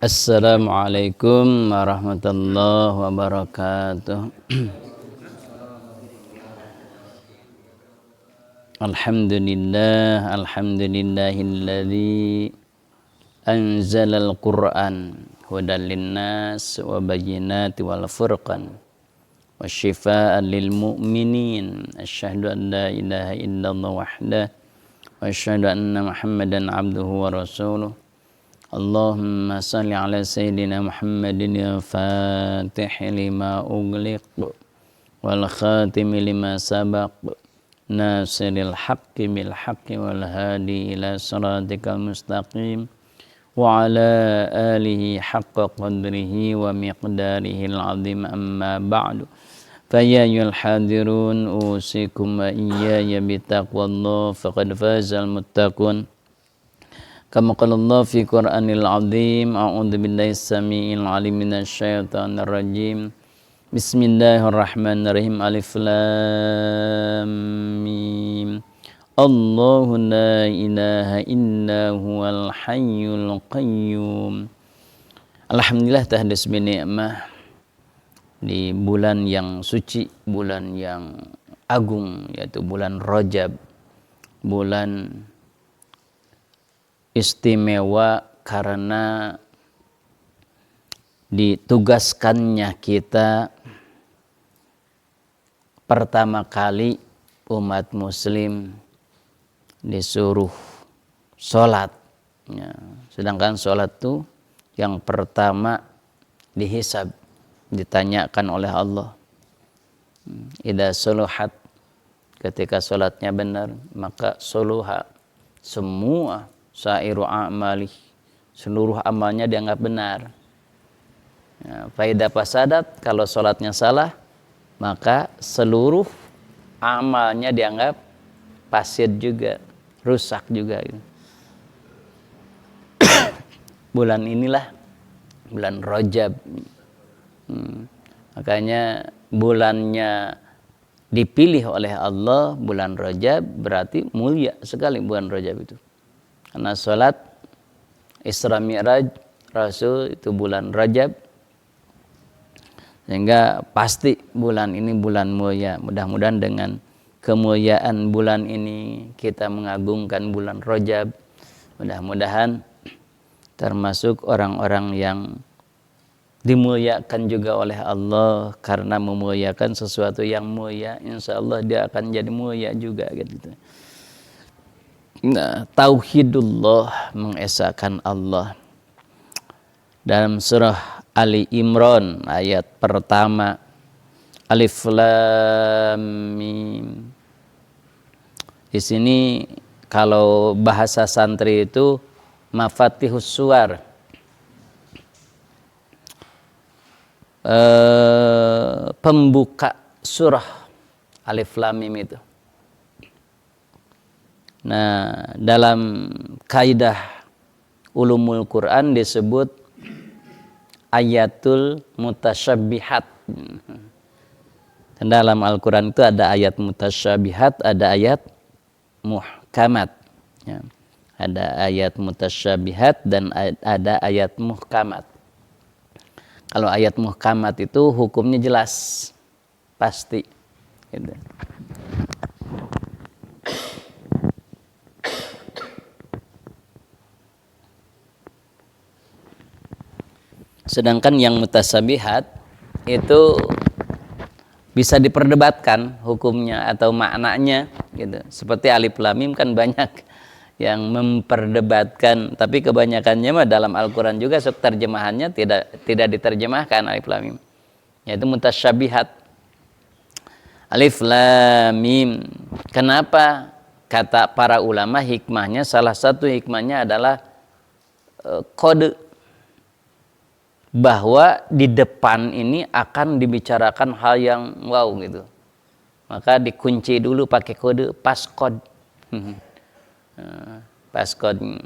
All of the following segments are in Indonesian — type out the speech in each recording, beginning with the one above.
Assalamualaikum warahmatullahi wabarakatuh. Alhamdulillahilladzi anzalal Qur'an hudan linnas wa bayyinatin wal furqan wasyifaan lil mu'minin. Asyhadu an la ilaha illallah wahdahu wa asyhadu anna Muhammadan abduhu wa rasuluh. Allahumma salli ala sayyidina Muhammadin al-fatih lima ughliq wal khatimi lima sabaq nasiril haqqi bil haqqi wal hadi ila siratikal mustaqim wa ala alihi haqqa qadrihi wa miqdarihi al-azim. Amma ba'du, faya ayyuhal hadirun usikum wa iyaya bitaqwallah faqad fazal muttaqun. Kama qala Allah fi Qur'anil azim. A'udzu billahi samii'il 'alim minasy syaithanir rajim. Bismillahirrahmanirrahim. Alif lam mim. Allahu la ilaha illa huwal hayyul qayyum. Alhamdulillah tahdits bi ni'mah di bulan yang suci, bulan yang agung, yaitu bulan Rajab, bulan istimewa karena ditugaskannya kita pertama kali umat muslim disuruh sholat ya. Sedangkan sholat itu yang pertama dihisab, ditanyakan oleh Allah. Idza suluhat, ketika sholatnya benar, maka suluha, semua sairu a'malih, seluruh amalnya dianggap benar. Ya, faida fasadat, kalau sholatnya salah, maka seluruh amalnya dianggap fasid juga, rusak juga. Bulan inilah bulan Rajab. Makanya bulannya dipilih oleh Allah bulan Rajab, berarti mulia sekali bulan Rajab itu. Karena sholat Isra Mi'raj Rasul itu bulan Rajab, sehingga pasti bulan ini bulan mulia. Mudah-mudahan dengan kemuliaan bulan ini kita mengagungkan bulan Rajab. Mudah-mudahan termasuk orang-orang yang dimuliakan juga oleh Allah, karena memuliakan sesuatu yang mulia, insya Allah dia akan jadi mulia juga gitu. Nah, tauhidullah, mengesahkan Allah. Dalam surah Ali Imran ayat pertama, Alif Lam Mim. Di sini kalau bahasa santri itu mafatihus suwar, pembuka surah Alif Lam Mim itu. Nah, dalam kaidah ulumul Quran disebut ayatul mutasyabbihat. Dan dalam Al-Quran itu ada ayat mutasyabbihat, ada ayat muhkamat. Ya. Ada ayat mutasyabbihat dan ada ayat muhkamat. Kalau ayat muhkamat itu hukumnya jelas, pasti. Gitu. Sedangkan yang mutasyabihat itu bisa diperdebatkan hukumnya atau maknanya gitu. Seperti Alif Lam Mim kan banyak yang memperdebatkan, tapi kebanyakannya mah dalam Al-Qur'an juga terjemahannya tidak diterjemahkan Alif Lam Mim. Yaitu mutasyabihat. Alif Lam Mim. Kenapa? Kata para ulama hikmahnya, salah satu hikmahnya adalah kode bahwa di depan ini akan dibicarakan hal yang wow gitu. Maka dikunci dulu pakai kode passcode. Passwordnya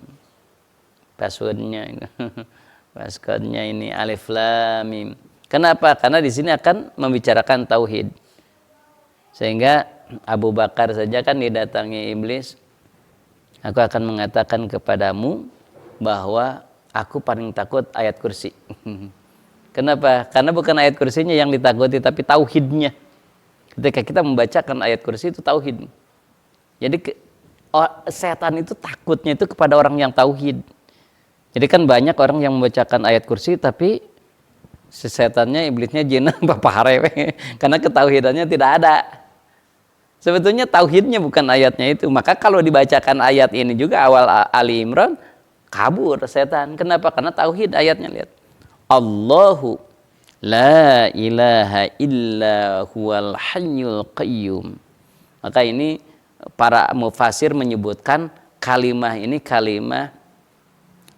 passcode-nya ini Alif Lam Mim. Kenapa? Karena di sini akan membicarakan tauhid. Sehingga Abu Bakar saja kan didatangi iblis, aku akan mengatakan kepadamu bahwa aku paling takut ayat kursi. Kenapa? Karena bukan ayat kursinya yang ditakuti, tapi tauhidnya. Ketika kita membacakan ayat kursi itu tauhid. Jadi setan itu takutnya itu kepada orang yang tauhid. Jadi kan banyak orang yang membacakan ayat kursi tapi si setannya, iblisnya, jinnya papahare karena ketauhidannya tidak ada. Sebetulnya tauhidnya bukan ayatnya itu. Maka kalau dibacakan ayat ini juga awal Ali Imran, kabur setan. Kenapa? Karena tauhid ayatnya, lihat. Allahu la ilaha illa huwal hayyul qayyum. Maka ini para mufasir menyebutkan kalimah ini kalimah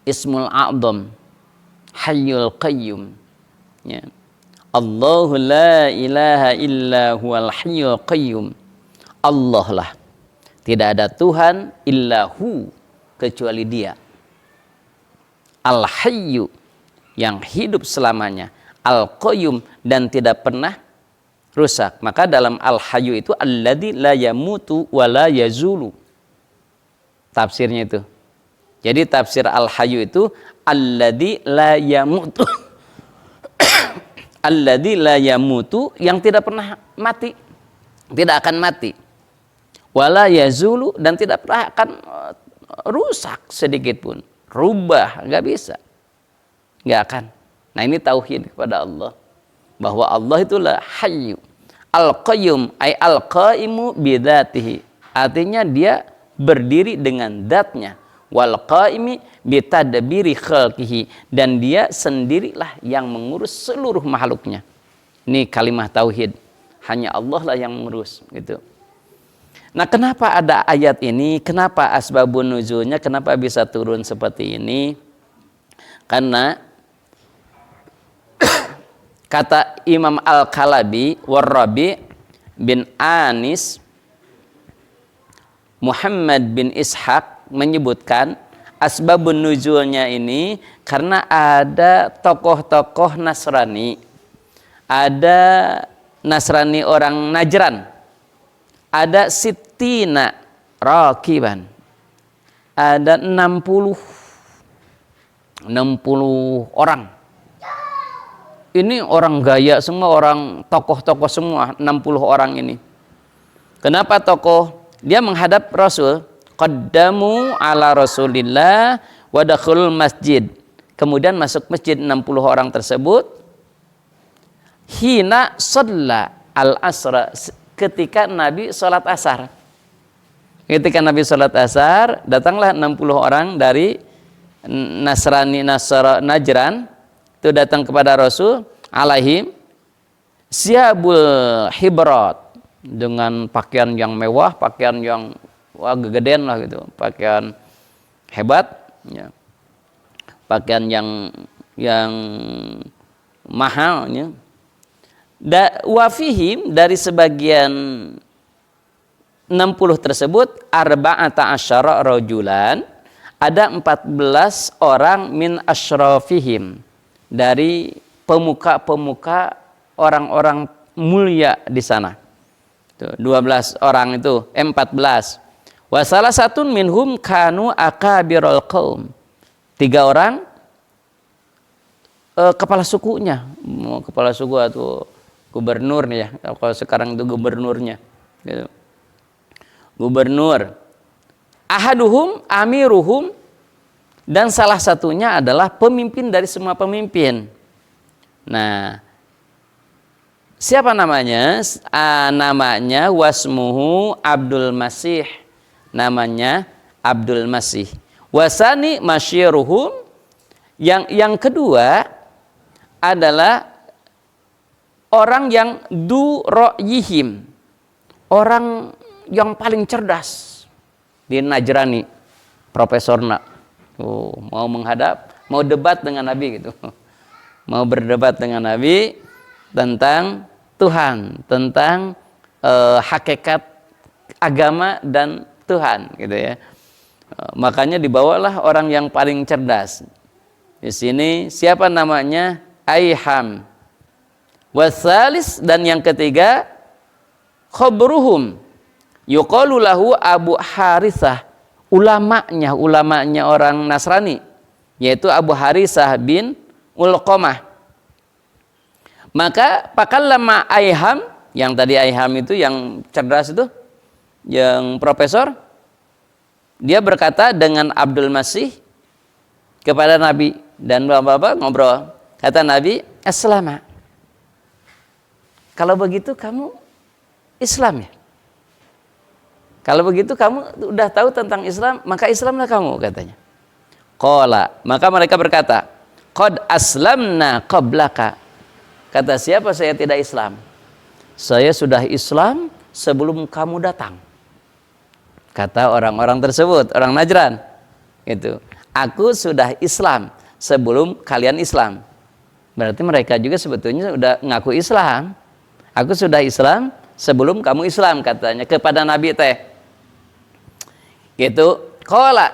ismul a'dham, hayyul qayyum. Ya. Allahu la ilaha illa huwal hayyul qayyum. Allah lah, tidak ada Tuhan illahu, kecuali Dia. Al-hayyu, yang hidup selamanya. Al-qayyum, dan tidak pernah rusak. Maka dalam al-hayyu itu alladzi la yamutu wa la yazulu. Tafsirnya itu. Jadi tafsir al-hayyu itu alladzi la yamutu. Alladzi la yamutu, yang tidak pernah mati, tidak akan mati. Wala yazulu, dan tidak pernah akan rusak sedikit pun. Rubah, nggak bisa. Nggak akan. Nah ini tauhid kepada Allah. Bahwa Allah itulah hayyu. Al-qayyum, ay al-qaimu bidatihi. Artinya dia berdiri dengan zatnya. Wal qaimi bitadbiri khalqihi. Dan dia sendirilah yang mengurus seluruh makhluknya. Ini kalimah tauhid. Hanya Allah lah yang mengurus. Gitu. Nah kenapa ada ayat ini? Kenapa asbabun nuzulnya? Kenapa bisa turun seperti ini? Karena kata Imam Al-Kalabi Warrabi bin Anis Muhammad bin Ishaq menyebutkan asbabun nuzulnya ini karena ada tokoh-tokoh Nasrani, ada Nasrani orang Najran, ada sittina rakiban, ada 60 orang. Ini orang gaya semua, orang tokoh-tokoh semua, 60 orang ini. Kenapa tokoh? Dia menghadap Rasul. Qaddamu ala Rasulillah wa dakhulul masjid. Kemudian masuk masjid 60 orang tersebut. Hina shalla al-asra, ketika Nabi sholat asar. Ketika Nabi sholat asar, datanglah 60 orang dari Najran, itu datang kepada Rasul alaihim siabul hibrat, dengan pakaian yang mewah, pakaian yang gedean lah gitu, pakaian hebat, ya. Pakaian yang mahal, ya. Wafihim, dari sebagian 60 tersebut arba'ata asyara rajulan, ada 14 orang min asyrafihim, dari pemuka-pemuka orang-orang mulia di sana. 12 orang itu, 14. Wa salah satun minhum kanu akabirul qaum. 3 orang kepala sukunya. Kepala suku atau gubernur nih ya. Kalau sekarang itu gubernurnya. Gitu. Gubernur. Ahaduhum amiruhum, dan salah satunya adalah pemimpin dari semua pemimpin. Nah, siapa namanya? Namanya wasmuhu Abdul Masih. Namanya Abdul Masih. Wasani masyiruhum, yang kedua adalah orang yang du ra'yihim, orang yang paling cerdas di Najrani, profesorna. Mau menghadap, mau debat dengan Nabi gitu. Mau berdebat dengan Nabi tentang Tuhan, tentang hakikat agama dan Tuhan gitu ya. Makanya dibawalah orang yang paling cerdas. Di sini siapa namanya? Aiham. Wasalis, dan yang ketiga khabruhum yuqalu lahu Abu Harithah. Ulamanya orang Nasrani, yaitu Abu Harisah bin Ulqamah. Maka pakallama Aiham, yang tadi Aiham itu yang cerdas itu, yang profesor, dia berkata dengan Abdul Masih kepada Nabi, dan bapak-bapak ngobrol. Kata Nabi, "Aslama. Kalau begitu kamu Islam ya? Kalau begitu kamu udah tahu tentang Islam, maka Islamlah kamu," katanya. Qala, maka mereka berkata, "Qad aslamna qablaka." Kata siapa saya tidak Islam? Saya sudah Islam sebelum kamu datang. Kata orang-orang tersebut, orang Najran. Itu, aku sudah Islam sebelum kalian Islam. Berarti mereka juga sebetulnya sudah ngaku Islam. Aku sudah Islam sebelum kamu Islam, katanya kepada Nabi teh. Gitu. Qala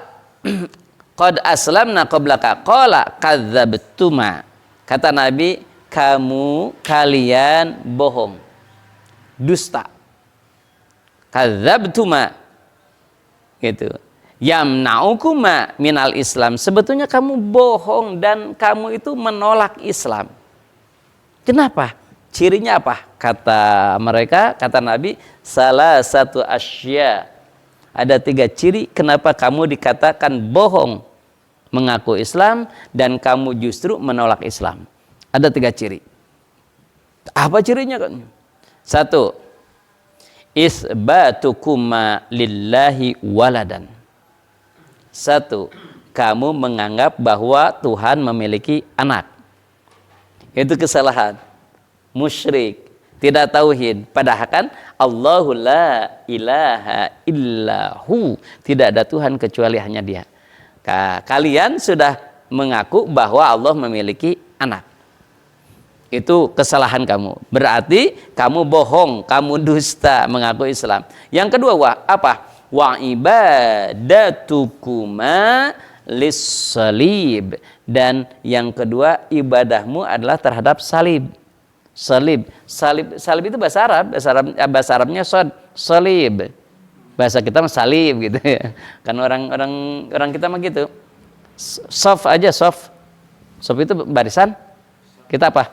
qad aslamna qablaka. Qala kadzabtuma. Kata Nabi, kalian bohong, dusta. Kadzabtuma. Gitu. Yamna'ukuma minal Islam. Sebetulnya kamu bohong dan kamu itu menolak Islam. Kenapa? Cirinya apa? Kata mereka, kata Nabi, salah satu asya. Ada 3 ciri kenapa kamu dikatakan bohong mengaku Islam dan kamu justru menolak Islam. Ada 3 ciri. Apa cirinya kan? 1, isbatukuma lillahi waladan. 1, kamu menganggap bahwa Tuhan memiliki anak. Itu kesalahan. Musyrik, tidak tauhid. Padahal kan Allahu la ilaha illahu, tidak ada Tuhan kecuali hanya Dia. Kalian sudah mengaku bahwa Allah memiliki anak. Itu kesalahan kamu. Berarti kamu bohong, kamu dusta mengaku Islam. Yang kedua, apa? Wa ibadatukuma lis-salib. Dan yang kedua, ibadahmu adalah terhadap salib. Salib itu bahasa Arab, bahasa Arabnya salib. Bahasa kita mah salib gitu ya. Kan orang kita mah gitu. Sof aja, sof. Sof itu barisan. Kita apa?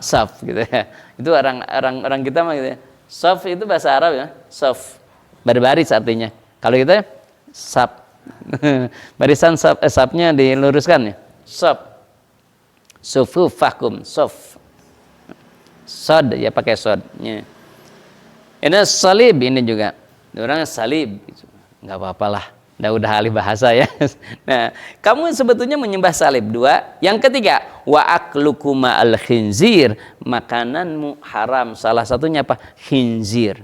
Saf gitu ya. Itu orang kita mah gitu ya. Sof itu bahasa Arab ya. Sof. Berbaris artinya. Kalau kita saf. Barisan safnya diluruskan ya. Sof. Sufufakum, sof. Sod ya, pakai sodnya. Ini salib, ini juga orang salib, nggak apa-apalah, udah ahli bahasa ya. Nah, kamu sebetulnya menyembah salib. 2, yang ketiga, wa aklukuma al khinzir, makananmu haram. Salah satunya apa? Khinzir.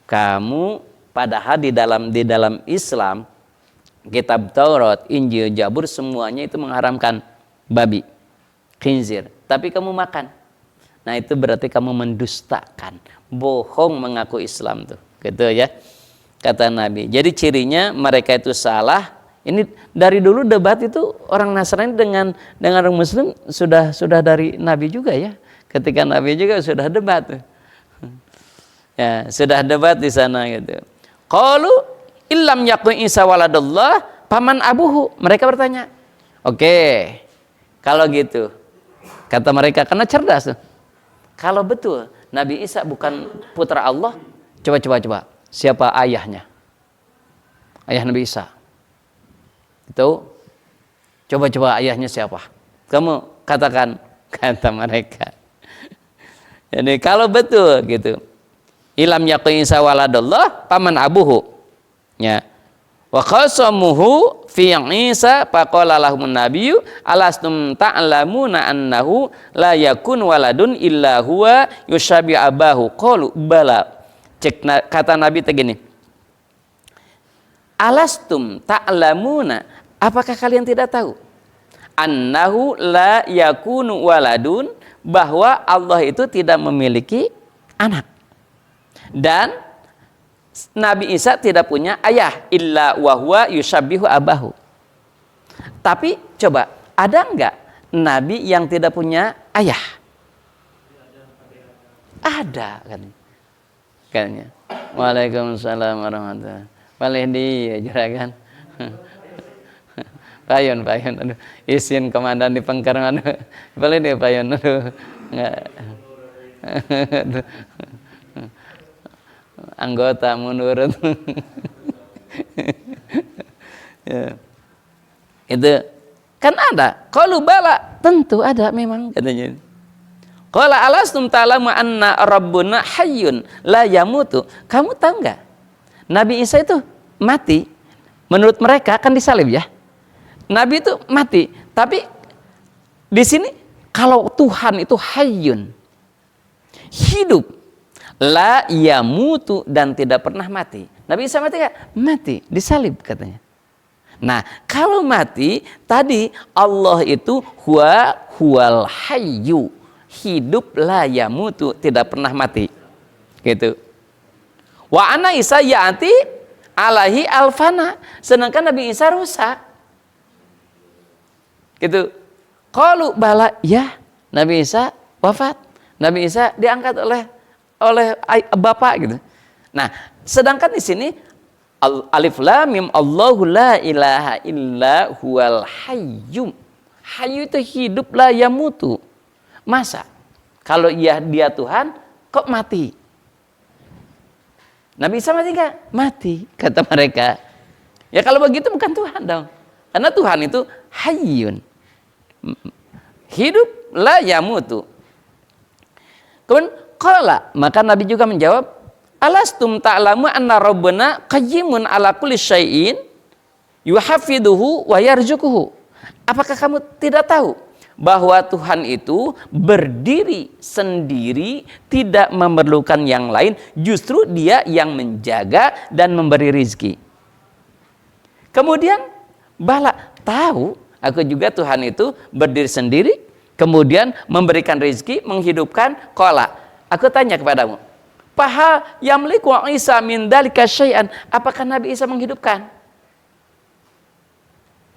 Kamu padahal di dalam Islam, kitab Taurat, Injil, Zabur semuanya itu mengharamkan babi, khinzir. Tapi kamu makan. Nah, itu berarti kamu mendustakan, bohong mengaku Islam tuh. Gitu ya. Kata Nabi. Jadi cirinya mereka itu salah. Ini dari dulu debat itu orang Nasrani dengan orang Muslim sudah dari Nabi juga ya. Ketika Nabi juga sudah debat tuh. Ya, sudah debat di sana gitu. Qalu illam yakun Isa waladullah paman abuhu. Mereka bertanya. Oke. Kalau gitu. Kata mereka karena cerdas tuh. Kalau betul Nabi Isa bukan putra Allah, coba. Siapa ayahnya? Ayah Nabi Isa. Itu coba ayahnya siapa? Kamu katakan, kata mereka. Jadi kalau betul gitu. Ilam yakun Isa waladullah paman abuhu. Ya. Wa qasamuhu fi Isa faqala lahumun nabiyyu alastum ta'lamuna annahu la yakun waladun illa huwa yushabi abahu qalu bala. Kata Nabi begini, alastum ta'lamuna, apakah kalian tidak tahu annahu la yakunu waladun, bahwa Allah itu tidak memiliki anak dan Nabi Isa tidak punya ayah, illa wahwa yushabbihu abahu. Tapi coba, ada enggak Nabi yang tidak punya ayah? Ada kan? Kayaknya. Waalaikumsalam warahmatullahi wabarakatuh. Boleh di juragan. Payon, aduh, izin komandan di Pengkaran, aduh, boleh deh payon, aduh, nggak, aduh. Anggota menurut, ya. Itu kan ada. Qalu bala, tentu ada memang katanya. Qala alastum ta'lamu anna rabbuna hayyun la yamutu. Kamu tahu enggak? Nabi Isa itu mati. Menurut mereka kan disalib ya. Nabi itu mati, tapi di sini kalau Tuhan itu hayyun, hidup, la yamutu dan tidak pernah mati. Nabi Isa mati enggak? Mati, disalib katanya. Nah, kalau mati tadi Allah itu huwal hayyu, hidup la yamutu, tidak pernah mati. Gitu. Wa ana Isa ya'ti alaihi alfana, sedangkan Nabi Isa rusak. Gitu. Qalu bala, ya, Nabi Isa wafat. Nabi Isa diangkat oleh bapak gitu. Nah, sedangkan di sini alif lam mim Allahu la ilaha illa huwal hayyum. Hayyu itu hidup, la yamutu. Masa kalau dia Tuhan kok mati? Nabi Isa mati enggak? Mati, kata mereka. Ya kalau begitu bukan Tuhan dong. Karena Tuhan itu hayyun, hidup, la yamutu. Kemudian qala, maka Nabi juga menjawab, alastum ta'lamu anna rabbana qayyimun ala kulli syai'in yuhafiduhu wa yarzuquhu. Apakah kamu tidak tahu bahwa Tuhan itu berdiri sendiri, tidak memerlukan yang lain, justru Dia yang menjaga dan memberi rizki. Kemudian bala, tahu aku juga Tuhan itu berdiri sendiri, kemudian memberikan rizki, menghidupkan. Qala, aku tanya kepadamu, Fahal yamliku Isa min dalika syai'an, apakah Nabi Isa menghidupkan?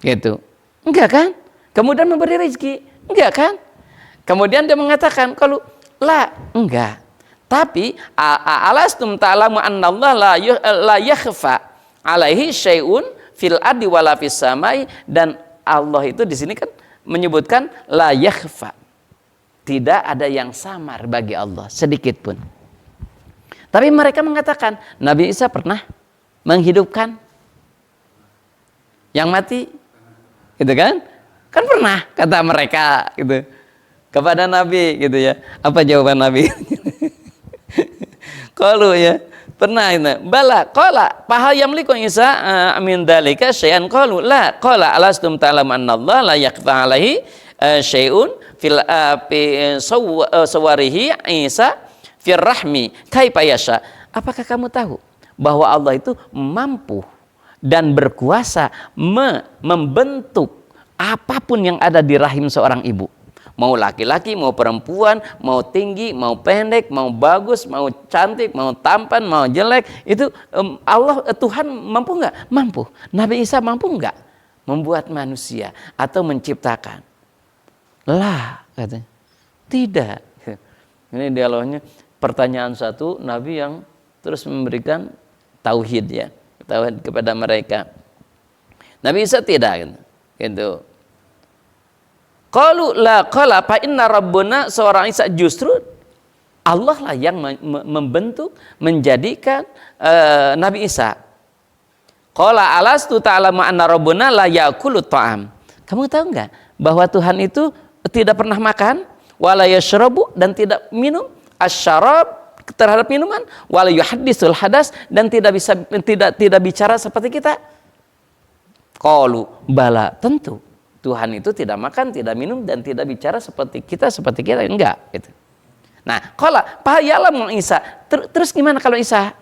Gitu. Enggak kan? Kemudian memberi rezeki? Enggak kan? Kemudian dia mengatakan, kalau la, enggak. Tapi alastum ta'lamu anna Allah la yakhfa alaihi syai'un fil ardi wala fis samai, dan Allah itu di sini kan menyebutkan la yakhfa. Tidak ada yang samar bagi Allah sedikit pun. Tapi mereka mengatakan Nabi Isa pernah menghidupkan yang mati, gitu kan? Kan pernah, kata mereka gitu kepada Nabi, gitu ya. Apa jawaban Nabi? Qalu, ya, pernah itu. Bala, qala, fahal yamliku Isa min dalika syai'an, qalu la, qala alastum ta'lamu anna Allah la yakhfa alaihi syai'un fil sawarihi Isa fir rahmi kaifa yasha. Apakah kamu tahu bahwa Allah itu mampu dan berkuasa membentuk apapun yang ada di rahim seorang ibu, mau laki-laki, mau perempuan, mau tinggi, mau pendek, mau bagus, mau cantik, mau tampan, mau jelek, itu Allah, Tuhan mampu nggak? Mampu. Nabi Isa mampu nggak membuat manusia atau menciptakan? Lah, katanya tidak. Ini dialognya. Pertanyaan satu, Nabi yang terus memberikan tauhid, ya, tauhid kepada mereka. Nabi Isa tidak, gitu. Qalu la, qala fa inna rabbuna, seorang Isa, justru Allah lah yang membentuk, menjadikan Nabi Isa. Qala alastu ta'lamu anna rabbuna la ya'kulu ta'am. Kamu tahu enggak bahwa Tuhan itu tidak pernah makan, wala yashrabu, dan tidak minum, asyarab, terhadap minuman, wala yuhaddisul hadas, dan tidak bicara seperti kita. Qalu bala, tentu Tuhan itu tidak makan, tidak minum, dan tidak bicara seperti kita enggak, gitu. Nah, qala fa ya'lamu Isa, terus gimana kalau Isa?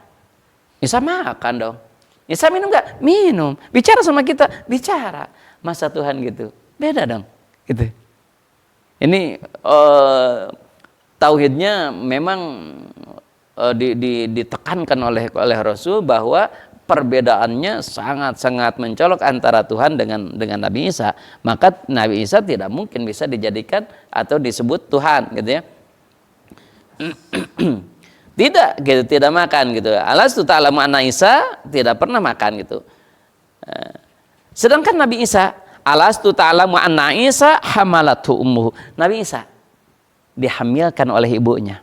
Isa makan dong. Isa minum enggak? Minum. Bicara sama kita? Bicara. Masa Tuhan gitu? Beda dong, gitu. Ini tauhidnya memang ditekankan oleh Rasul, bahwa perbedaannya sangat-sangat mencolok antara Tuhan dengan Nabi Isa. Maka Nabi Isa tidak mungkin bisa dijadikan atau disebut Tuhan, gitu ya. Tidak, gitu, tidak makan, gitu. Alastu ta'lamu anna Isa tidak pernah makan, gitu. Sedangkan Nabi Isa, Alastu ta'lamu anna Isa hamalatu ummuhu. Nabi Isa dihamilkan oleh ibunya,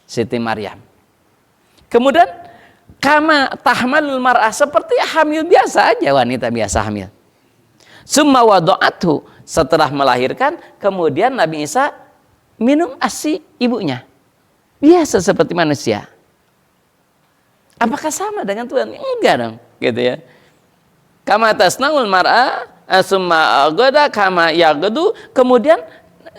Siti Maryam. Kemudian kama tahmalul mar'ah, seperti hamil biasa aja, wanita biasa hamil. Summa wada'athu, setelah melahirkan kemudian Nabi Isa minum ASI ibunya. Biasa seperti manusia. Apakah sama dengan Tuhan? Enggak dong, gitu ya. Kama tasnaul mar'a summa aghada kama yaghdu, kemudian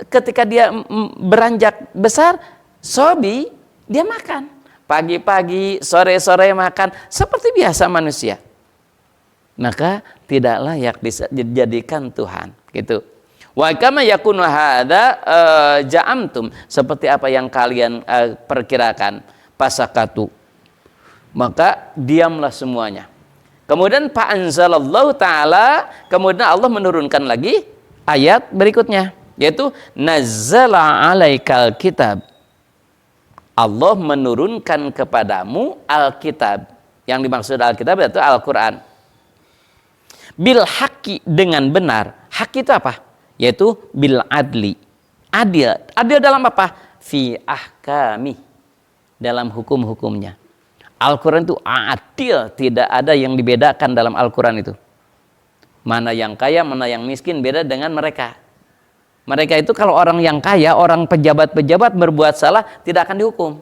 ketika dia beranjak besar, sobi, dia makan. Pagi-pagi, sore-sore makan seperti biasa manusia. Maka tidak layak dijadikan Tuhan, gitu. Wa kama yakunu hadza ja'amtum, seperti apa yang kalian perkirakan, pasakatu, maka diamlah semuanya. Kemudian fa'anzalallahu ta'ala, kemudian Allah menurunkan lagi ayat berikutnya, yaitu nazzala 'alaikal kitab. Allah menurunkan kepadamu Alkitab. Yang dimaksud Alkitab itu Al-Quran. Bil haqqi, dengan benar. Hak itu apa? Yaitu bil adli. Adil. Adil dalam apa? Fi ahkami, dalam hukum-hukumnya. Al-Quran itu adil. Tidak ada yang dibedakan dalam Al-Quran itu. Mana yang kaya, mana yang miskin, beda dengan mereka. Mereka itu kalau orang yang kaya, orang pejabat-pejabat berbuat salah, tidak akan dihukum.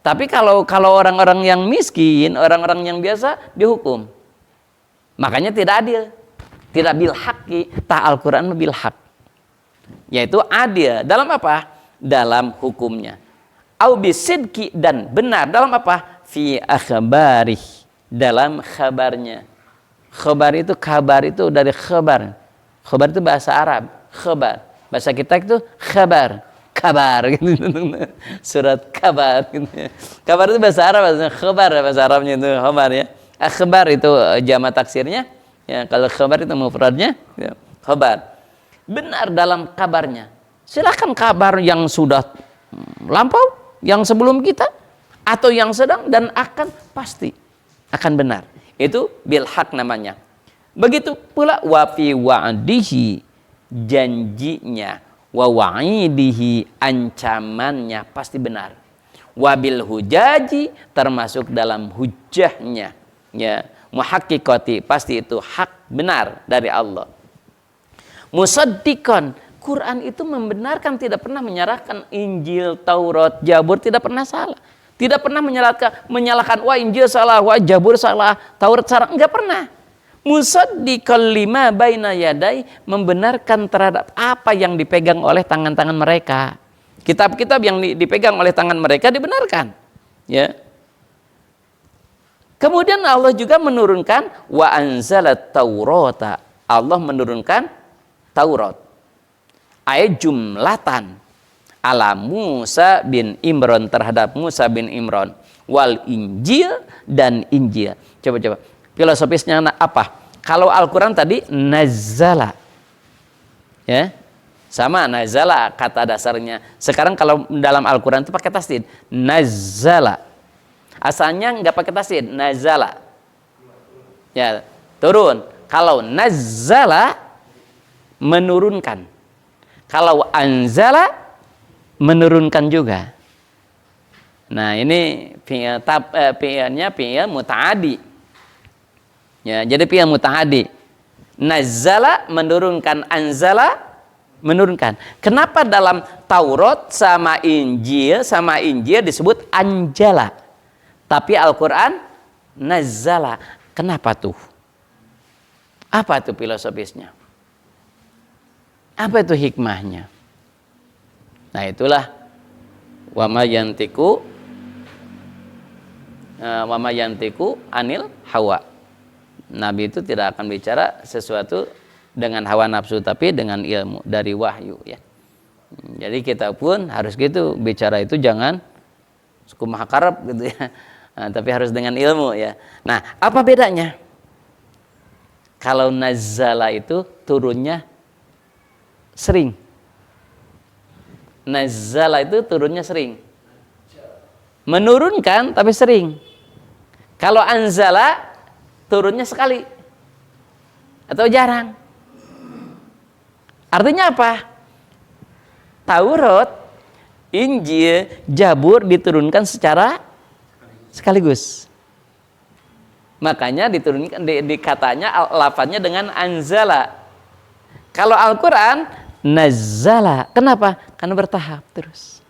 Tapi kalau orang-orang yang miskin, orang-orang yang biasa, dihukum. Makanya tidak adil. Tidak bil haqqi, ta Al-Quran bil haqq. Yaitu adil. Dalam apa? Dalam hukumnya. Au bisidqi, dan benar. Dalam apa? Fi akhbarih, dalam khabarnya. Khabar itu dari khabar. Khabar itu bahasa Arab. Khabar, bahasa kita itu kabar gitu. Surat kabar gitu. Kabar itu bahasa Arab, bahasa Arabnya itu khabar ya. Akhbar itu jamak taksirnya ya, kalau khabar itu mufradnya ya, khabar. Benar dalam kabarnya. Silakan kabar yang sudah lampau, yang sebelum kita, atau yang sedang, dan akan pasti akan benar. Itu bil haq namanya. Begitu pula wa fi wa'dihi, janjinya, wa wa'idihi, ancamannya pasti benar. Wabil hujaji, termasuk dalam hujahnya, ya, muhaqqiqati, pasti itu hak benar dari Allah. Musaddiqan, Quran itu membenarkan, tidak pernah menyalahkan. Injil, Taurat, Zabur tidak pernah salah. Tidak pernah menyalahkan, wah Injil salah, wah Zabur salah, Taurat salah, enggak pernah. Musaddiqal lima baina yadai, membenarkan terhadap apa yang dipegang oleh tangan-tangan mereka. Kitab-kitab yang dipegang oleh tangan mereka dibenarkan, ya. Kemudian Allah juga menurunkan wa anzalat taurata, Allah menurunkan Taurat. Ayat jumlatan ala Musa bin Imran, terhadap Musa bin Imran, wal Injil, dan Injil. Coba filosofisnya apa? Kalau Al-Quran tadi nazzala, ya, sama nazzala kata dasarnya. Sekarang kalau dalam Al-Quran itu pakai tasdid, nazzala. Asalnya nggak pakai tasdid, nazzala, ya, turun. Kalau nazzala, menurunkan. Kalau anzala, menurunkan juga. Nah ini fi'ilnya fi'il muta'adi. Ya, jadi fi'il muta'adi. Nazzala, menurunkan, anzala, menurunkan. Kenapa dalam Taurat sama Injil disebut anjala, tapi Al-Quran nazzala? Kenapa tuh? Apa itu filosofisnya? Apa itu hikmahnya? Nah itulah wa ma yantiku anil hawa. Nabi itu tidak akan bicara sesuatu dengan hawa nafsu, tapi dengan ilmu dari wahyu, ya. Jadi kita pun harus gitu, bicara itu jangan kumaha karep gitu ya. Nah, tapi harus dengan ilmu, ya. Nah, apa bedanya? Kalau nazzala itu turunnya sering. Nazzala itu turunnya sering. Menurunkan tapi sering. Kalau anzala turunnya sekali. atau jarang? Artinya apa? Taurat, Injil, Zabur diturunkan secara sekaligus. Makanya diturunkan di katanya lafadznya dengan anzala. Kalau Al-Qur'an nazzala. Kenapa? Karena bertahap terus.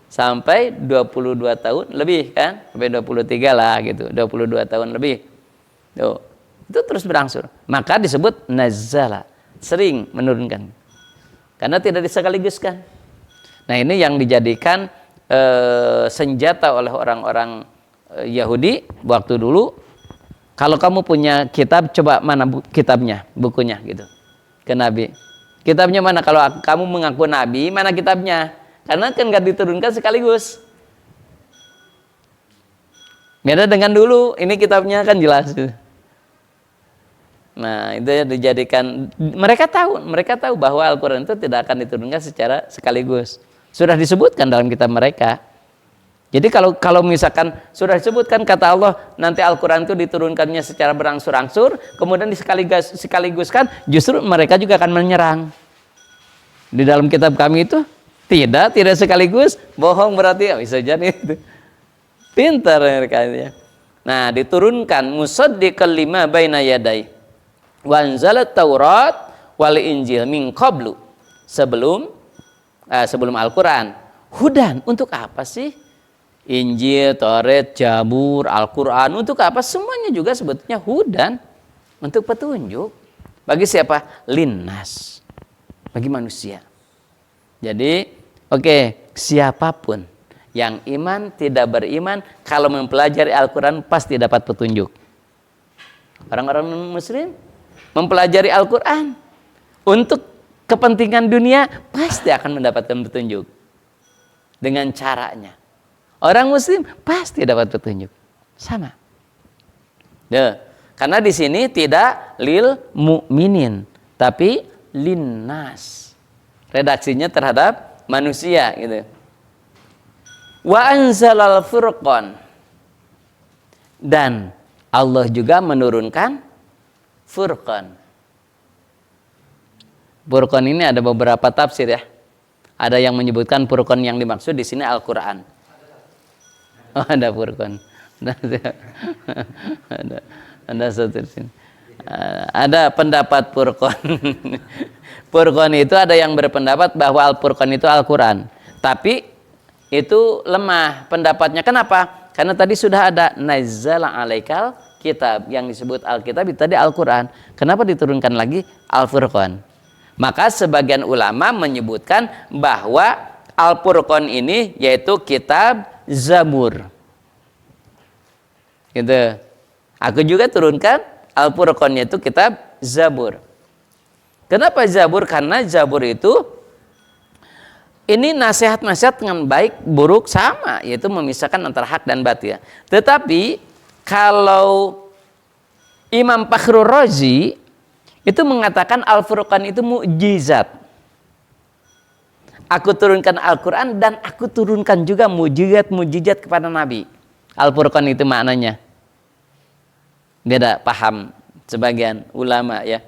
Sampai 22 tahun lebih kan? Sampai 23 lah gitu. 22 tahun lebih. Tuh. Itu terus berangsur. Maka disebut nazzala. Sering menurunkan. Karena tidak disekaliguskan. Nah, ini yang dijadikan senjata oleh orang-orang Yahudi waktu dulu. Kalau kamu punya kitab, coba mana kitabnya, bukunya gitu. Ke Nabi. Kitabnya mana? Kalau kamu mengaku Nabi, mana kitabnya? Karena kan nggak diturunkan sekaligus. Beda dengan dulu, ini kitabnya kan jelas. Nah, itu dijadikan, mereka tahu bahwa Al-Quran itu tidak akan diturunkan secara sekaligus. Sudah disebutkan dalam kitab mereka. Jadi kalau misalkan sudah disebutkan kata Allah, nanti Al-Quran itu diturunkannya secara berangsur-angsur, kemudian dikaliguskan, justru mereka juga akan menyerang. Di dalam kitab kami itu tidak sekaligus, bohong berarti ya bisa jadi itu. Pintar mereka ya. Nah, diturunkan musaddiqal lima baina yadai. Wa anzalat Taurat wal Injil min qablu. Sebelum Al-Quran. Hudan, untuk apa sih? Injil, Taurat, Zabur, Al-Quran, untuk apa? Semuanya juga sebetulnya hudan, untuk petunjuk. Bagi siapa? Linnas, bagi manusia. Jadi, siapapun yang iman, tidak beriman, kalau mempelajari Al-Quran pasti dapat petunjuk. Orang-orang muslim mempelajari Al-Quran untuk kepentingan dunia pasti akan mendapatkan petunjuk dengan caranya. Orang muslim pasti dapat petunjuk sama. Karena di sini tidak lil mu'minin, tapi linnas. Redaksinya terhadap manusia gitu. Wa anzalal furqan, dan Allah juga menurunkan Furqan. Furqan ini ada beberapa tafsir ya. Ada yang menyebutkan Furqan yang dimaksud di sini Al-Qur'an. Oh, ada Furqan. Ada satu di sini. Ada pendapat Furqan. Furqan itu ada yang berpendapat bahwa Al-Furqan itu Al-Qur'an. Tapi itu lemah pendapatnya. Kenapa? Karena tadi sudah ada nazzala alaikal kitab, yang disebut Alkitab itu tadi Al-Quran. Kenapa diturunkan lagi Al-Furqan? Maka sebagian ulama menyebutkan bahwa Al-Furqan ini yaitu kitab Zabur. Gitu. Aku juga turunkan Al-Furqan yaitu kitab Zabur. Kenapa Zabur? Karena Zabur itu ini nasihat-nasihat dengan baik buruk sama, yaitu memisahkan antara hak dan batil. Tetapi kalau Imam Fakhrur Razi itu mengatakan Al-Furqan itu mukjizat. Aku turunkan Al-Quran dan aku turunkan juga mukjizat kepada Nabi. Al-Furqan itu maknanya. Beda paham sebagian ulama ya.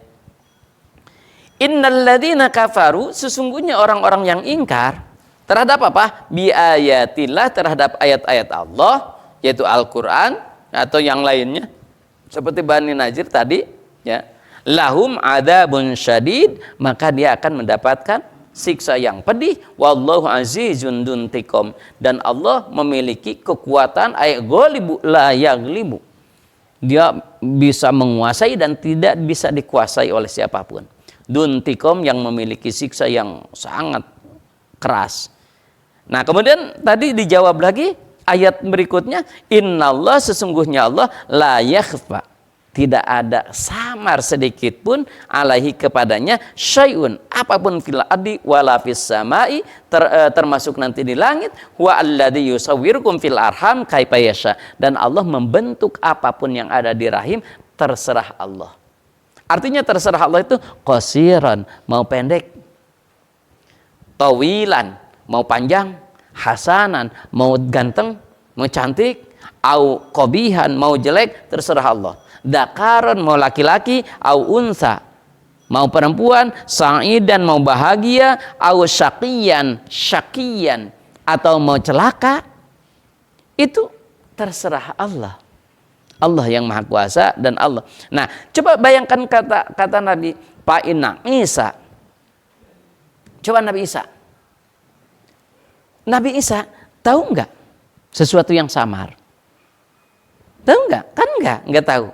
Innal ladzina kafaru, sesungguhnya orang-orang yang ingkar terhadap apa? Bi ayatillah, terhadap ayat-ayat Allah, yaitu Al-Quran atau yang lainnya seperti Bani Najir tadi ya, lahum adzabun syadid, maka dia akan mendapatkan siksa yang pedih. Wallahu azizun dzuntiqam, dan Allah memiliki kekuatan ghalibu la yaghlibu, dia bisa menguasai dan tidak bisa dikuasai oleh siapapun. Dzuntiqam, yang memiliki siksa yang sangat keras. Nah, kemudian tadi dijawab lagi ayat berikutnya, innallah, sesungguhnya Allah la yakhfa, tidak ada samar sedikit pun alaihi kepadanya syai'un, apapun fil ardi wala fis samai, termasuk nanti di langit, wa alladzi yusawwirukum fil arham kaifa yasha, dan Allah membentuk apapun yang ada di rahim terserah Allah. Artinya terserah Allah itu qasiran, mau pendek, tawilan, mau panjang, hasanan, mau ganteng, mau cantik, au qabihan, mau jelek, terserah Allah. Dzakaron mau laki-laki, au unsa mau perempuan, sa'idan mau bahagia, au syaqiyan atau mau celaka, itu terserah Allah. Allah yang Maha Kuasa dan Allah. Nah, coba bayangkan kata Nabi, Pak Inna Isa. Coba Nabi Isa. Nabi Isa tahu nggak sesuatu yang samar? Tahu nggak? Kan nggak tahu.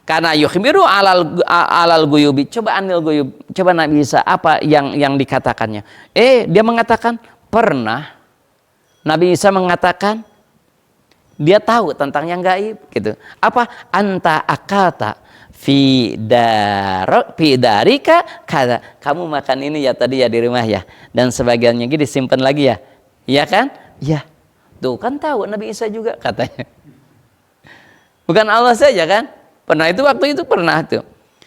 Karena yukhbiru alal guyubi. Coba anil guyub. Coba Nabi Isa apa yang dikatakannya? Dia mengatakan pernah. Nabi Isa mengatakan dia tahu tentang yang gaib gitu. Apa? Anta akata fi darika kata kamu makan ini ya tadi ya di rumah ya, dan sebagiannya gitu disimpan lagi ya. Iya kan? Ya. Tuh kan tahu Nabi Isa juga katanya. Bukan Allah saja kan? Pernah itu waktu itu pernah tuh.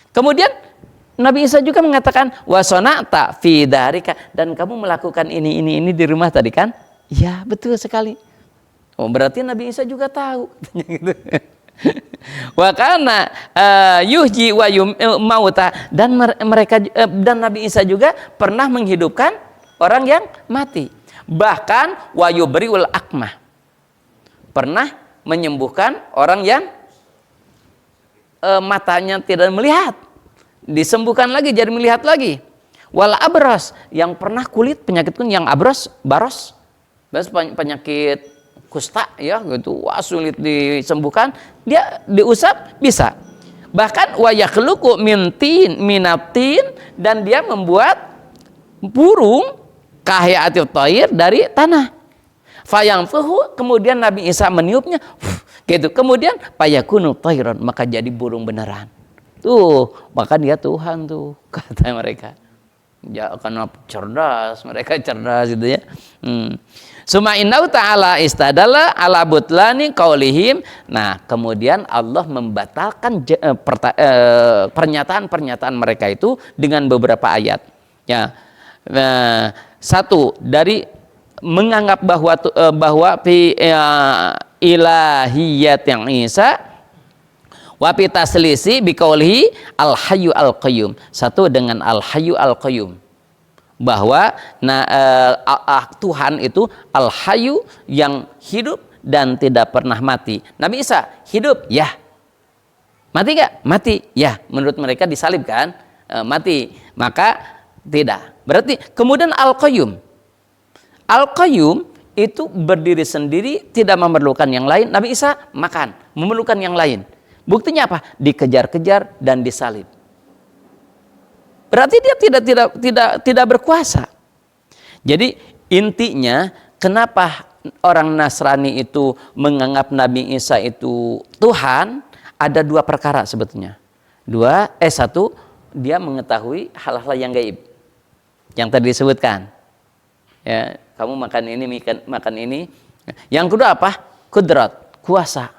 Kemudian Nabi Isa juga mengatakan wasonata fi darika, dan kamu melakukan ini di rumah tadi kan? Ya, betul sekali. Oh, berarti Nabi Isa juga tahu gitu. Wa kana yuhyi wa mauta, dan mereka dan Nabi Isa juga pernah menghidupkan orang yang mati. Bahkan wa yubriul akmah, pernah menyembuhkan orang yang matanya tidak melihat, disembuhkan lagi jadi melihat lagi. Wal abras, yang pernah penyakit kulit yang baros penyakit kusta ya gitu, wah sulit disembuhkan, dia diusap bisa. Bahkan wa yakhluqu minatin, dan dia membuat burung kahayatil thair dari tanah. Fayangfuhu, kemudian Nabi Isa meniupnya gitu, kemudian payakunu thairan, maka jadi burung beneran. Tuh, maka dia Tuhan tuh kata mereka. Ya karena cerdas, mereka cerdas gitu ya. Suma innahu ta'ala istadalla ala butlani qaulihim. Nah, kemudian Allah membatalkan pernyataan-pernyataan mereka itu dengan beberapa ayat. Ya. Satu dari menganggap bahwa ilahiyat yang Isa wa fi taslisi biqaulihi al-hayyu al-qayyum. Satu dengan al-hayyu al-qayyum, bahwa Tuhan itu al-hayyu yang hidup dan tidak pernah mati. Nabi Isa hidup, ya. Mati gak? Mati, ya. Menurut mereka disalib kan? Mati, maka tidak. Berarti kemudian al-qayyum. Al-qayyum itu berdiri sendiri, tidak memerlukan yang lain. Nabi Isa makan, memerlukan yang lain. Buktinya apa? Dikejar-kejar dan disalib. Berarti dia tidak berkuasa. Jadi intinya kenapa orang Nasrani itu menganggap Nabi Isa itu Tuhan, ada dua perkara sebetulnya. Satu, dia mengetahui hal-hal yang gaib yang tadi disebutkan. Ya, kamu makan ini, makan ini. Yang kedua apa? Kudrat, kuasa.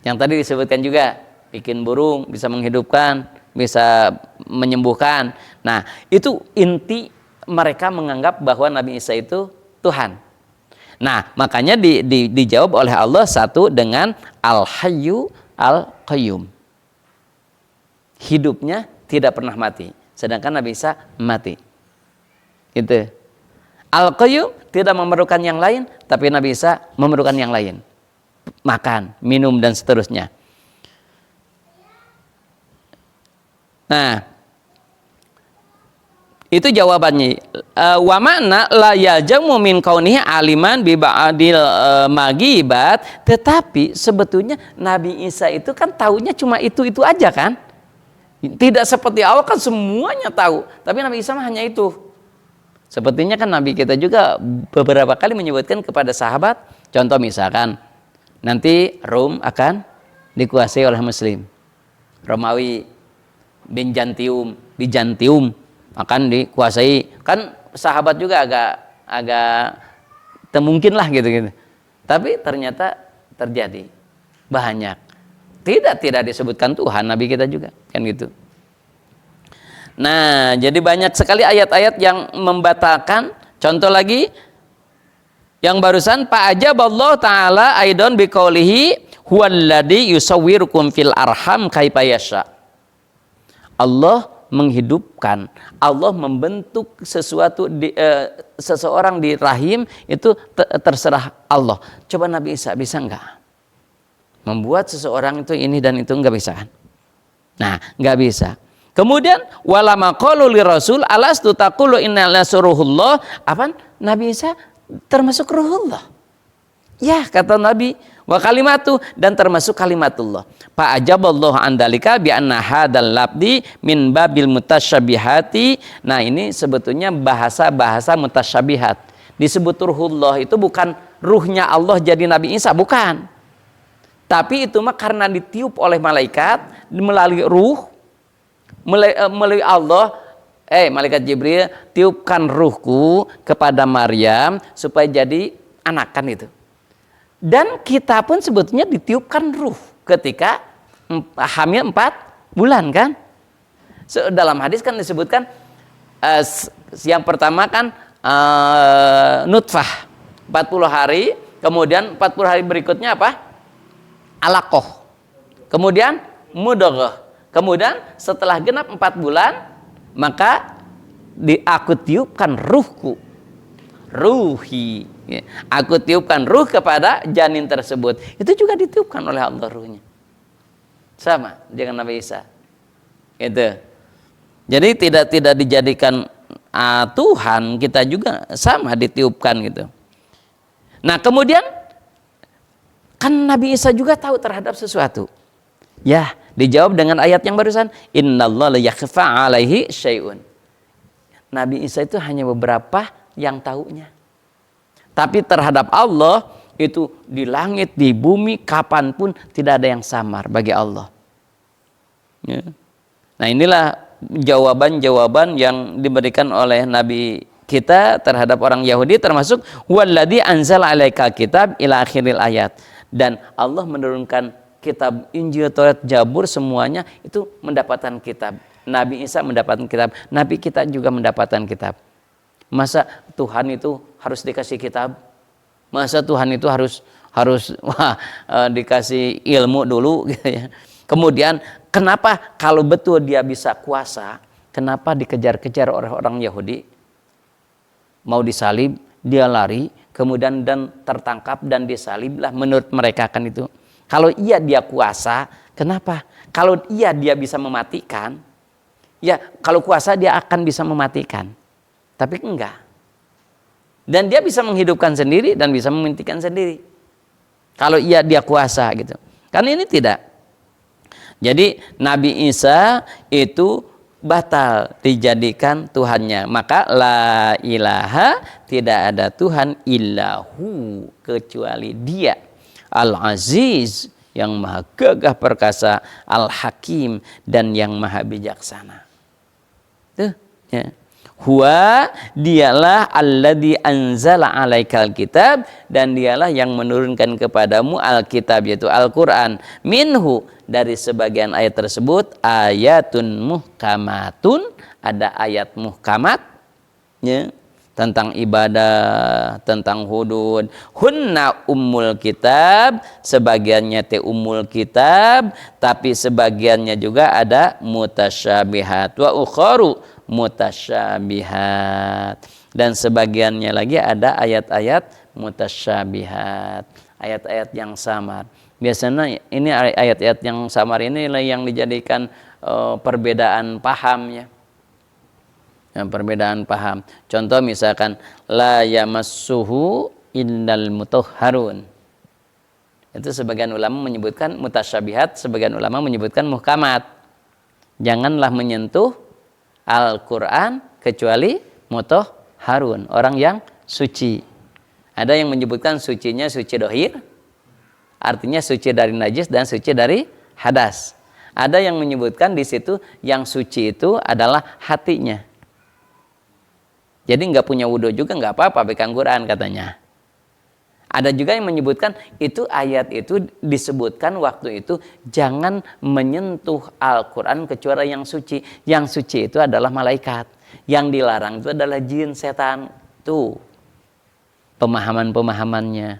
Yang tadi disebutkan juga, bikin burung, bisa menghidupkan, bisa menyembuhkan. Nah, itu inti mereka menganggap bahwa Nabi Isa itu Tuhan. Nah, makanya dijawab oleh Allah satu dengan Al-Hayyu Al-Qayyum. Hidupnya tidak pernah mati, sedangkan Nabi Isa mati. Gitu. Al-Qayyum tidak memerlukan yang lain, tapi Nabi Isa memerlukan yang lain. Makan, minum, dan seterusnya. Nah, itu jawabannya. Wa makna la yajamu min kaunihi aliman bi ba'dil magibat, tetapi sebetulnya Nabi Isa itu kan taunya cuma itu aja kan? Tidak seperti Allah kan semuanya tahu, tapi Nabi Isa hanya itu. Sepertinya kan Nabi kita juga beberapa kali menyebutkan kepada sahabat, contoh misalkan nanti Rom akan dikuasai oleh Muslim, Romawi, Bizantium akan dikuasai, kan sahabat juga agak temungkin lah gitu. Tapi ternyata terjadi banyak. Tidak disebutkan Tuhan Nabi kita juga kan gitu. Nah, jadi banyak sekali ayat-ayat yang membatalkan. Contoh lagi yang barusan, Pak Ajaballahu taala aidon biqaulihi Huwallazi yusawwirukum fil arham kaifa yasha. Allah menghidupkan, Allah membentuk sesuatu seseorang di rahim itu terserah Allah. Coba Nabi Isa bisa enggak membuat seseorang itu ini dan itu? Enggak bisa kan? Nah, enggak bisa. Kemudian walama qalu li rasul alastu taqulu inna lasuruhullah. Apa? Nabi Isa termasuk ruhullah. Ya, kata Nabi, wa kalimatu, dan termasuk kalimatullah. Fa ajaballahu an dalika bi anna hadzal labdi min babil mutasyabihati. Nah, ini sebetulnya bahasa-bahasa mutasyabihat. Disebut ruhullah itu bukan ruhnya Allah jadi Nabi Isa, bukan. Tapi itu mah karena ditiup oleh malaikat melalui ruh, melalui Allah. Malaikat Jibril, tiupkan ruhku kepada Maryam supaya jadi anak, kan itu. Dan kita pun sebetulnya ditiupkan ruh ketika hamil 4 bulan kan. Dalam hadis kan disebutkan yang pertama kan nutfah 40 hari, kemudian 40 hari berikutnya apa? Alaqah. Kemudian mudghah. Kemudian setelah genap 4 bulan maka aku tiupkan ruhku. Ruhi. Aku tiupkan ruh kepada janin tersebut. Itu juga ditiupkan oleh Allah ruhnya. Sama dengan Nabi Isa. Gitu. Jadi tidak dijadikan Tuhan, kita juga sama ditiupkan gitu. Nah, kemudian kan Nabi Isa juga tahu terhadap sesuatu. Ya, dijawab dengan ayat yang barusan, innallaha la yakhfa 'alaihi syai'un. Nabi Isa itu hanya beberapa yang tahunya. Tapi terhadap Allah itu di langit, di bumi, kapanpun tidak ada yang samar bagi Allah. Ya. Nah, inilah jawaban-jawaban yang diberikan oleh Nabi kita terhadap orang Yahudi, termasuk walladzi anzala 'alaikal kitab ila akhiril ayat. Dan Allah menurunkan kitab Injil, Taurat, Zabur, semuanya itu mendapatkan kitab. Nabi Isa mendapatkan kitab. Nabi kita juga mendapatkan kitab. Masa Tuhan itu harus dikasih kitab? Masa Tuhan itu harus dikasih ilmu dulu gitu ya. Kemudian kenapa kalau betul dia bisa kuasa, kenapa dikejar-kejar oleh orang Yahudi? Mau disalib, dia lari, kemudian dan tertangkap dan disaliblah, menurut mereka kan itu. Kalau dia kuasa, kenapa? Kalau dia bisa mematikan, ya kalau kuasa dia akan bisa mematikan. Tapi enggak. Dan dia bisa menghidupkan sendiri dan bisa mematikan sendiri. Kalau dia kuasa gitu. Karena ini tidak. Jadi Nabi Isa itu batal dijadikan Tuhannya. Maka la ilaha, tidak ada Tuhan illahu, kecuali Dia. Al-Aziz, yang maha gagah perkasa, Al-Hakim, dan yang maha bijaksana. Tuh, ya. Huwa, dialah alladzi anzala 'alaikal kitab, dan dialah yang menurunkan kepadamu Alkitab, yaitu Al-Qur'an. Minhu, dari sebagian ayat tersebut, ayatun muhkamatun, ada ayat muhkamat ya, tentang ibadah, tentang hudud. Hunna ummul kitab, sebagiannya ummul kitab, tapi sebagiannya juga ada mutasyabihat. Wa ukharu mutasyabihat, dan sebagiannya lagi ada ayat-ayat mutasyabihat, ayat-ayat yang samar. Biasanya ini ayat-ayat yang samar ini yang dijadikan perbedaan paham ya. Yang perbedaan paham. Contoh misalkan la yamassuhu illal mutahharun. Itu sebagian ulama menyebutkan mutasyabihat, sebagian ulama menyebutkan muhkamat. Janganlah menyentuh Al-Quran kecuali mutahharun, orang yang suci. Ada yang menyebutkan sucinya suci dohir, artinya suci dari najis dan suci dari hadas. Ada yang menyebutkan di situ yang suci itu adalah hatinya. Jadi nggak punya wudhu juga nggak apa-apa pegang Quran katanya. Ada juga yang menyebutkan itu ayat itu disebutkan waktu itu jangan menyentuh Al-Quran kecuali yang suci. Yang suci itu adalah malaikat. Yang dilarang itu adalah jin, setan. Tuh pemahaman-pemahamannya.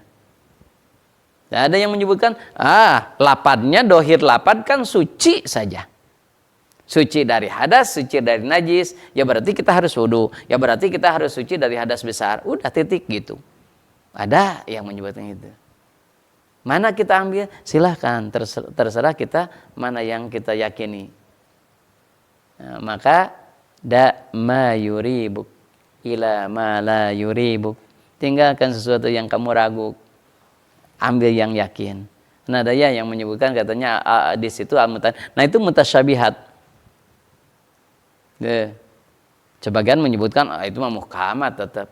Ada yang menyebutkan, lapadnya dohir lapad kan suci saja. Suci dari hadas, suci dari najis, ya berarti kita harus wudu. Ya berarti kita harus suci dari hadas besar. Udah titik gitu. Ada yang menyebutkan itu. Mana kita ambil? Silahkan, terserah kita mana yang kita yakini. Nah, maka ma yuribuk ila ma la yuribuk. Tinggalkan sesuatu yang kamu ragu, ambil yang yakin. Nah, ada yang menyebutkan katanya di situ nah itu mutasyabihat. Sebagian menyebutkan itu mah muhkamat tetap.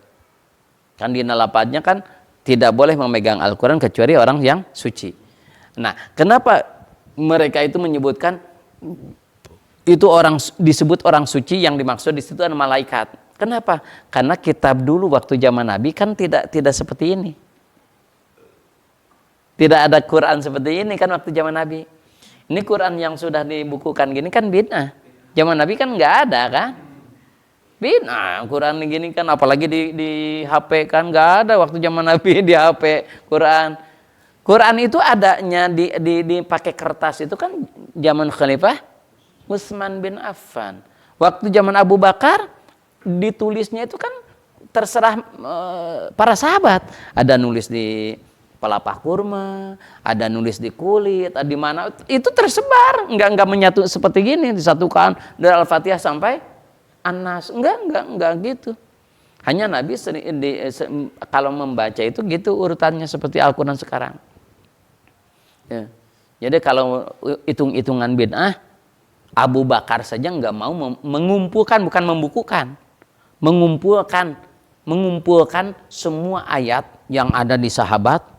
Kan di nalapadnya kan tidak boleh memegang Al-Quran kecuali orang yang suci. Nah, kenapa mereka itu menyebutkan itu orang disebut orang suci, yang dimaksud di situ adalah malaikat. Kenapa? Karena kitab dulu waktu zaman Nabi kan tidak seperti ini. Tidak ada Quran seperti ini kan waktu zaman Nabi. Ini Quran yang sudah dibukukan gini kan bid'ah. Zaman Nabi kan nggak ada kan? Bid'ah. Quran gini kan apalagi di HP kan nggak ada waktu zaman Nabi di HP Quran. Quran itu adanya di pakai kertas itu kan zaman Khalifah Utsman bin Affan. Waktu zaman Abu Bakar ditulisnya itu kan terserah para sahabat. Ada nulis di pelapah kurma, ada nulis di kulit, ada di mana, itu tersebar, enggak menyatu seperti gini, disatukan dari Al-Fatihah sampai An-Nas, enggak gitu. Hanya Nabi kalau membaca itu gitu urutannya seperti Al-Quran sekarang. Ya. Jadi kalau hitung-hitungan bid'ah, Abu Bakar saja enggak mau mengumpulkan, bukan membukukan, mengumpulkan semua ayat yang ada di sahabat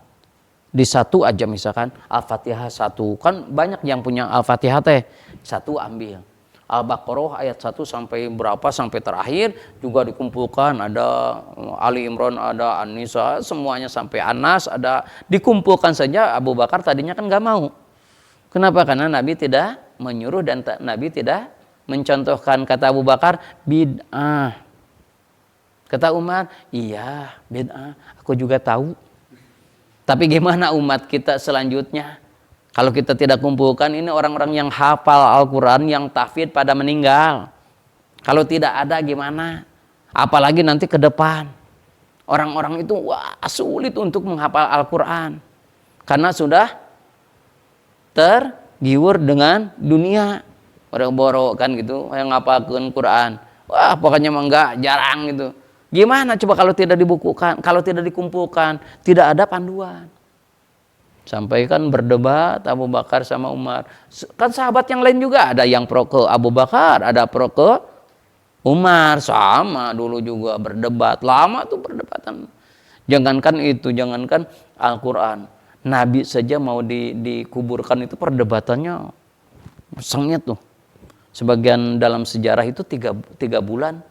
di satu aja, misalkan Al-Fatihah satu, kan banyak yang punya Al-Fatihah teh satu ambil, Al-Baqarah ayat 1 sampai berapa sampai terakhir juga dikumpulkan, ada Ali Imran, ada An-Nisa, semuanya sampai An-Nas ada, dikumpulkan saja. Abu Bakar tadinya kan nggak mau. Kenapa? Karena Nabi tidak menyuruh dan Nabi tidak mencontohkan. Kata Abu Bakar, bid'ah. Kata Umar, iya bid'ah, aku juga tahu. Tapi gimana umat kita selanjutnya? Kalau kita tidak kumpulkan, ini orang-orang yang hafal Al-Quran, yang tahfidz pada meninggal. Kalau tidak ada gimana? Apalagi nanti ke depan. Orang-orang itu sulit untuk menghafal Al-Quran. Karena sudah tergiur dengan dunia. Boro-boro kan gitu, yang ngapalkeun Quran. Pokoknya enggak, jarang gitu. Gimana coba kalau tidak dibukukan, kalau tidak dikumpulkan, tidak ada panduan. Sampai kan berdebat Abu Bakar sama Umar. Kan sahabat yang lain juga ada yang pro ke Abu Bakar, ada pro ke Umar, sama dulu juga berdebat. Lama tuh perdebatan. Jangankan itu, jangankan Al-Quran. Nabi saja mau dikuburkan itu perdebatannya sengit tuh. Sebagian dalam sejarah itu tiga bulan.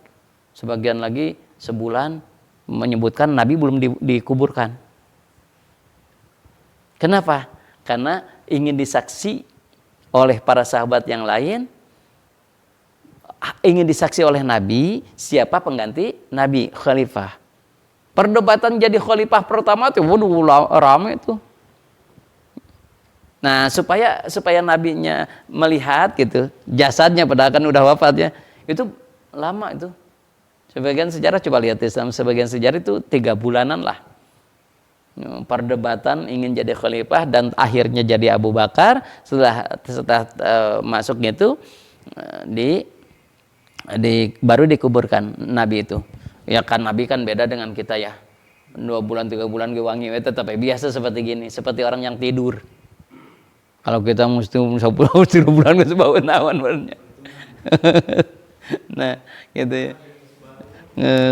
Sebagian lagi sebulan menyebutkan Nabi belum dikuburkan. Kenapa? Karena ingin disaksi oleh para sahabat yang lain, ingin disaksi oleh Nabi siapa pengganti Nabi, khalifah. Perdebatan jadi khalifah pertama tuh, rame tuh. Nah, supaya nabinya melihat gitu, jasadnya padahal kan udah wafat ya. Itu lama itu. Sebagian sejarah, coba lihat Islam, sebagian sejarah itu 3 bulanan lah. Perdebatan ingin jadi khalifah dan akhirnya jadi Abu Bakar. Setelah masuknya itu baru dikuburkan Nabi itu. Ya kan Nabi kan beda dengan kita ya. 2 bulan 3 bulan wangi tetap biasa seperti gini, seperti orang yang tidur. Kalau kita mesti 10 bulan nggak sebawa nawan barunya. Nah, gitu ya.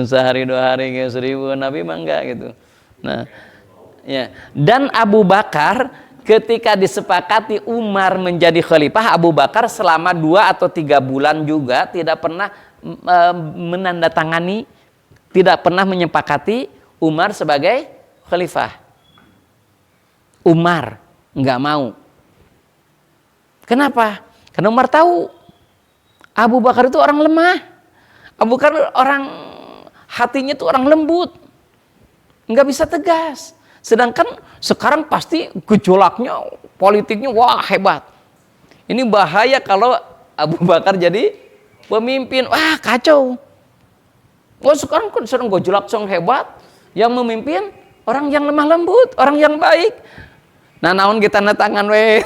Sehari 2 hari kayak 1000, Nabi mah enggak gitu. Nah, ya. Dan Abu Bakar ketika disepakati Umar menjadi khalifah, Abu Bakar selama 2 atau 3 bulan juga tidak pernah menandatangani, tidak pernah menyepakati Umar sebagai khalifah. Umar enggak mau. Kenapa? Karena Umar tahu Abu Bakar itu orang lemah. Abu Bakar orang hatinya itu orang lembut, nggak bisa tegas. Sedangkan sekarang pasti gejolaknya, politiknya wah hebat. Ini bahaya kalau Abu Bakar jadi pemimpin, wah kacau. Oh sekarang kan sedang gejolak song hebat, yang memimpin orang yang lemah lembut, orang yang baik. Nah naon kita tanda tangan we.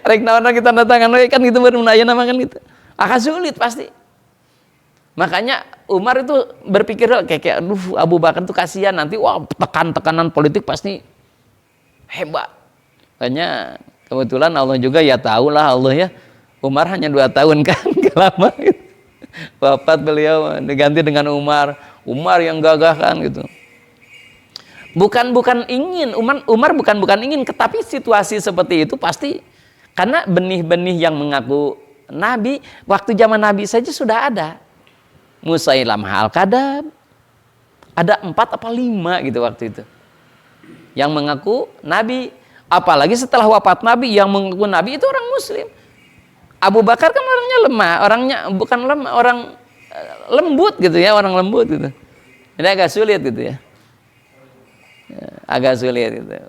Rek naon kita tanda tangan we kan gitu baru nanya nama kan gitu. Akan sulit pasti. Makanya Umar itu berpikir kayak aduh Abu Bakar tuh kasihan nanti wah tekanan politik pasti hebat. Makanya kebetulan Allah juga ya tahu lah Allah ya. Umar hanya 2 tahun kan gak lama gitu. Wafat beliau diganti dengan Umar yang gagah kan gitu. Bukan ingin Umar bukan ingin, tetapi situasi seperti itu pasti karena benih-benih yang mengaku Nabi waktu zaman Nabi saja sudah ada. Musailamah Al-Kadzab ada 4 apa 5 gitu waktu itu yang mengaku Nabi, apalagi setelah wafat Nabi yang mengaku Nabi itu orang Muslim. Abu Bakar kan orangnya lemah, bukan lemah, orang lembut gitu ya, orang lembut gitu. Ini agak sulit gitu ya, agak sulit gitu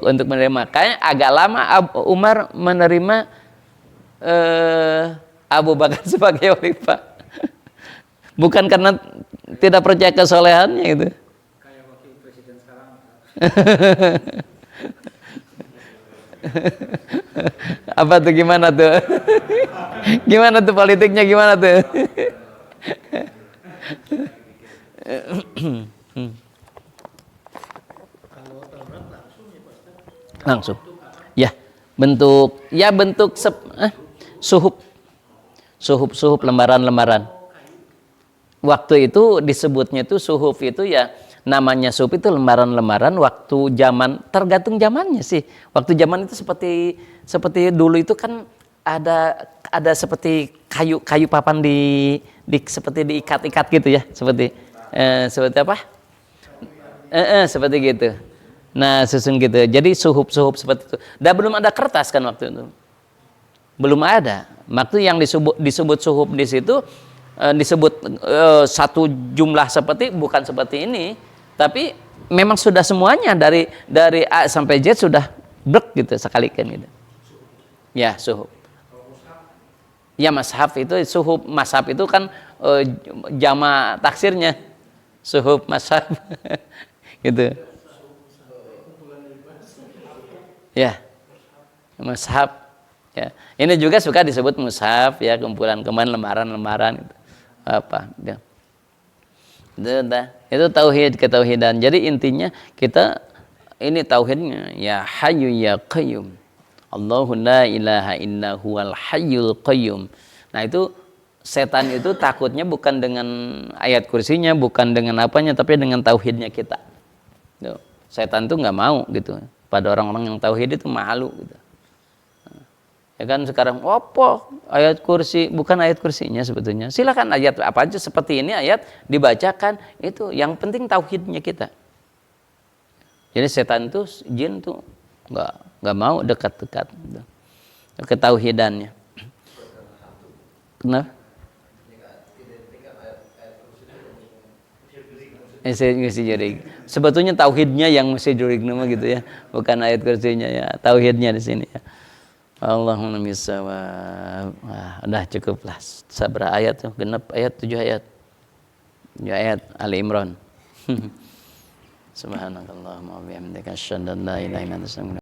untuk menerima. Kayaknya agak lama Umar menerima Abu Bakar sebagai khalifah. Bukan karena tidak percaya kesolehannya gitu. Kayak wakil presiden sekarang. Apa tuh gimana tuh? Gimana tuh politiknya gimana tuh? Langsung. Ya, bentuk suhuf lembaran-lembaran. Waktu itu disebutnya itu suhuf itu ya namanya suhuf itu lembaran-lembaran waktu zaman tergantung zamannya sih. Waktu zaman itu seperti dulu itu kan ada seperti kayu papan seperti diikat-ikat gitu ya, seperti apa? Seperti gitu. Nah, susun gitu. Jadi suhuf seperti itu. Dan belum ada kertas kan waktu itu. Belum ada. Waktu yang disebut suhuf di situ disebut satu jumlah bukan seperti ini, tapi memang sudah semuanya dari A sampai Z sudah blek gitu sekalikan gitu. Ya, suhuf. Ya, mashaf itu suhuf, mashaf itu kan jama taksirnya. Suhuf mashaf. Gitu. Ya. Mashaf. Ya. Ini juga suka disebut mushaf ya, kumpulan lembaran-lembaran gitu. Apa ya. Itu ketauhidan. Jadi intinya kita ini tauhidnya ya hayyu ya qayyum. Allahu la ilaha illa huwal hayyul qayyum. Nah itu setan itu takutnya bukan dengan ayat kursinya, bukan dengan apanya, tapi dengan tauhidnya kita. Setan itu nggak mau gitu. Pada orang-orang yang tauhid itu malu gitu. Ya kan sekarang apa ayat kursi, bukan ayat kursinya sebetulnya. Silakan ayat apa aja seperti ini ayat dibacakan, itu yang penting tauhidnya kita. Jadi setan itu jin tuh nggak mau dekat-dekat gitu. Ke tauhidannya. Kenapa? Mesti jurig. Sebetulnya tauhidnya yang mesti jurig nama gitu ya, bukan ayat kursinya ya. Tauhidnya di sini ya. Allahumma bisawab. Udah cukup lah. Sabar ayat tuh, genap ayat 7 ayat. 7 ayat Ali Imran. Subhanakallahumma wa bihamdika asyhadu an la ilaha illa anta